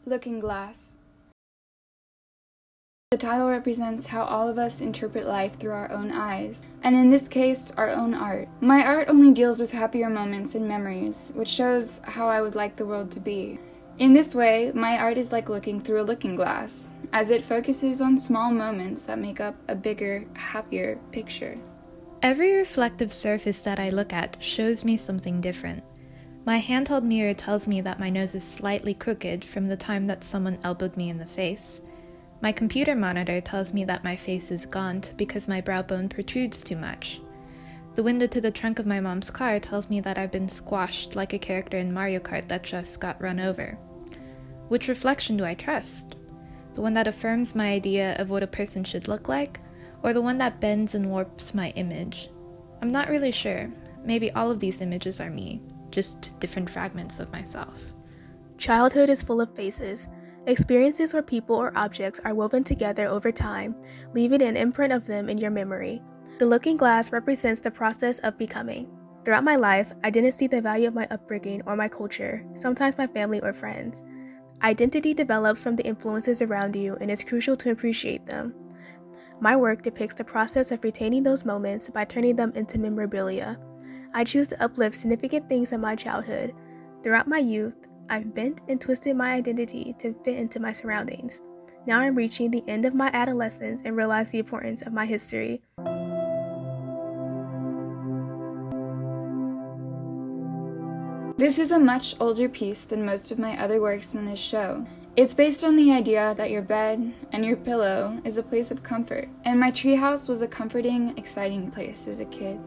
Looking glass. The title represents how all of us interpret life through our own eyes, and in this case, our own art. My art only deals with happier moments and memories, which shows how I would like the world to be. In this way, my art is like looking through a looking glass, as it focuses on small moments that make up a bigger, happier picture. Every reflective surface that I look at shows me something different. My handheld mirror tells me that my nose is slightly crooked from the time that someone elbowed me in the face. My computer monitor tells me that my face is gaunt because my brow bone protrudes too much. The window to the trunk of my mom's car tells me that I've been squashed like a character in Mario Kart that just got run over. Which reflection do I trust? The one that affirms my idea of what a person should look like, or the one that bends and warps my image? I'm not really sure. Maybe all of these images are me, just different fragments of myself. Childhood is full of phases, experiences where people or objects are woven together over time, leaving an imprint of them in your memory. The looking glass represents the process of becoming. Throughout my life, I didn't see the value of my upbringing or my culture, sometimes my family or friends. Identity develops from the influences around you, and it's crucial to appreciate them. My work depicts the process of retaining those moments by turning them into memorabilia. I choose to uplift significant things in my childhood. Throughout my youth, I've bent and twisted my identity to fit into my surroundings. Now I'm reaching the end of my adolescence and realize the importance of my history. This is a much older piece than most of my other works in this show. It's based on the idea that your bed and your pillow is a place of comfort, and my treehouse was a comforting, exciting place as a kid.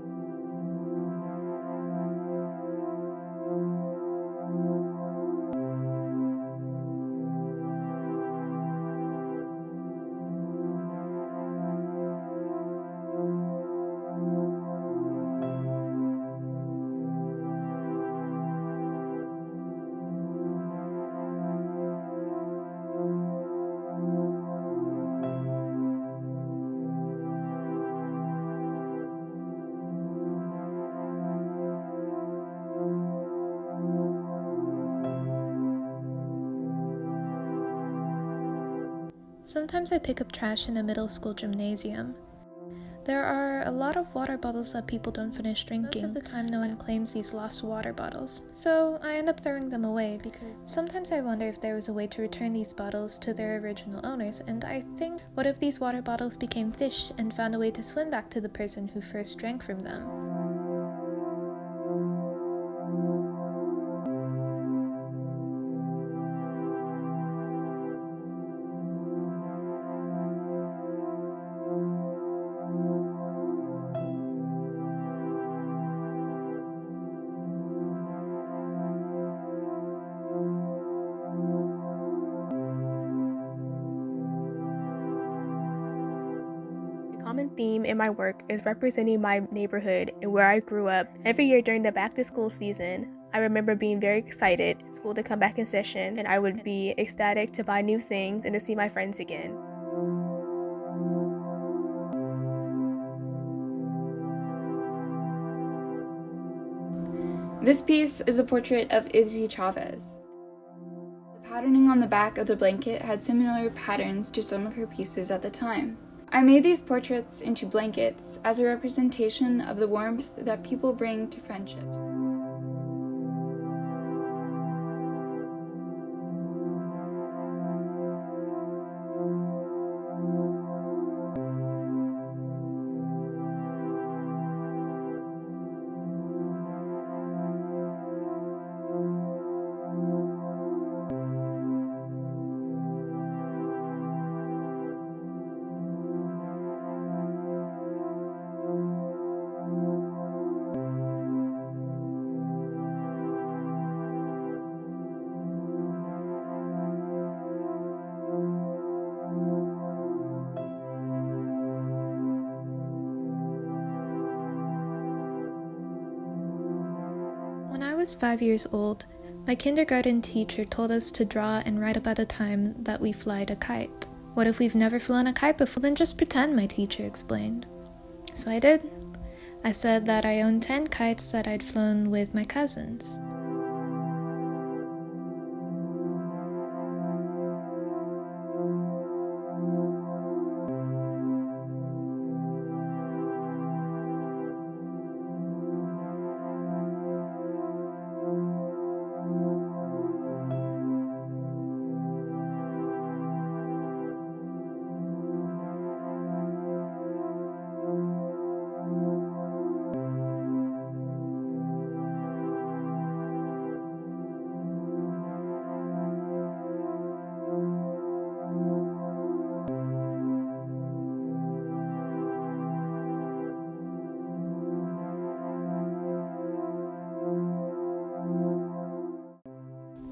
Sometimes I pick up trash in a middle school gymnasium. There are a lot of water bottles that people don't finish drinking. Most of the time no one claims these lost water bottles, so I end up throwing them away because sometimes I wonder if there was a way to return these bottles to their original owners, and I think, what if these water bottles became fish and found a way to swim back to the person who first drank from them? A common theme in my work is representing my neighborhood and where I grew up. Every year during the back-to-school season, I remember being very excited for school to come back in session, and I would be ecstatic to buy new things and to see my friends again. This piece is a portrait of Ivzy Chavez. The patterning on the back of the blanket had similar patterns to some of her pieces at the time. I made these portraits into blankets as a representation of the warmth that people bring to friendships. When I was 5 years old, my kindergarten teacher told us to draw and write about a time that we flied a kite. What if we've never flown a kite before? Then just pretend, my teacher explained. So I did. I said that I owned 10 kites that I'd flown with my cousins.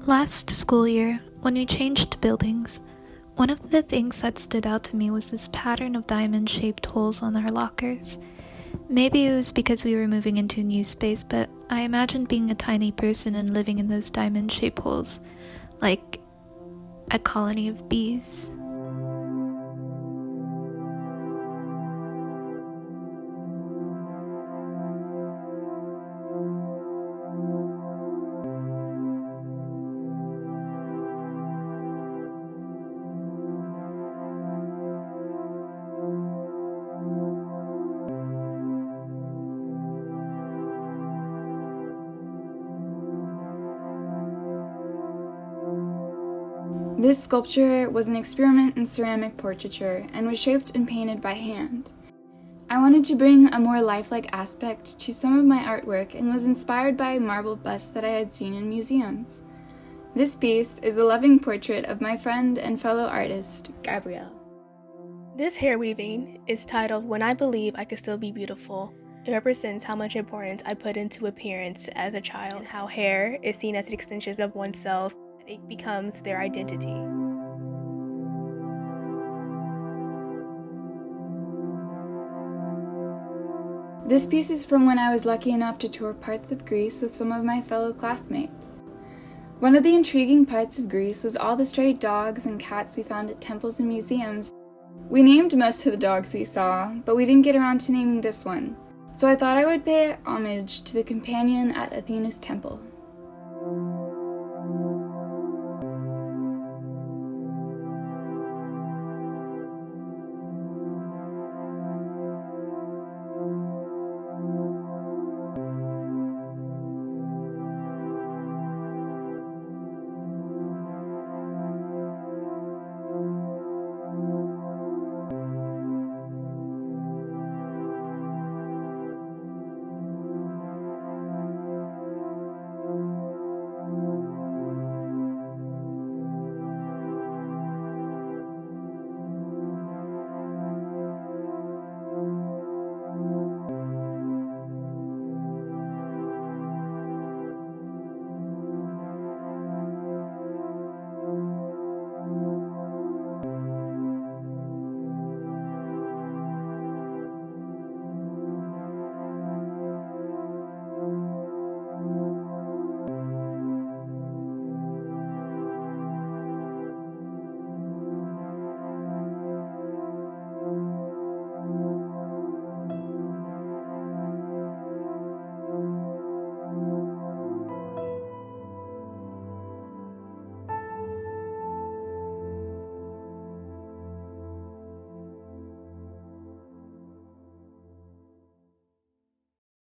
Last school year, when we changed buildings, one of the things that stood out to me was this pattern of diamond-shaped holes on our lockers. Maybe it was because we were moving into a new space, but I imagined being a tiny person and living in those diamond-shaped holes, like a colony of bees. This sculpture was an experiment in ceramic portraiture and was shaped and painted by hand. I wanted to bring a more lifelike aspect to some of my artwork and was inspired by marble busts that I had seen in museums. This piece is a loving portrait of my friend and fellow artist, Gabrielle. This hair weaving is titled When I Believe I Could Still Be Beautiful. It represents how much importance I put into appearance as a child and how hair is seen as extensions of oneself. It becomes their identity. This piece is from when I was lucky enough to tour parts of Greece with some of my fellow classmates. One of the intriguing parts of Greece was all the stray dogs and cats we found at temples and museums. We named most of the dogs we saw, but we didn't get around to naming this one, so I thought I would pay homage to the companion at Athena's temple.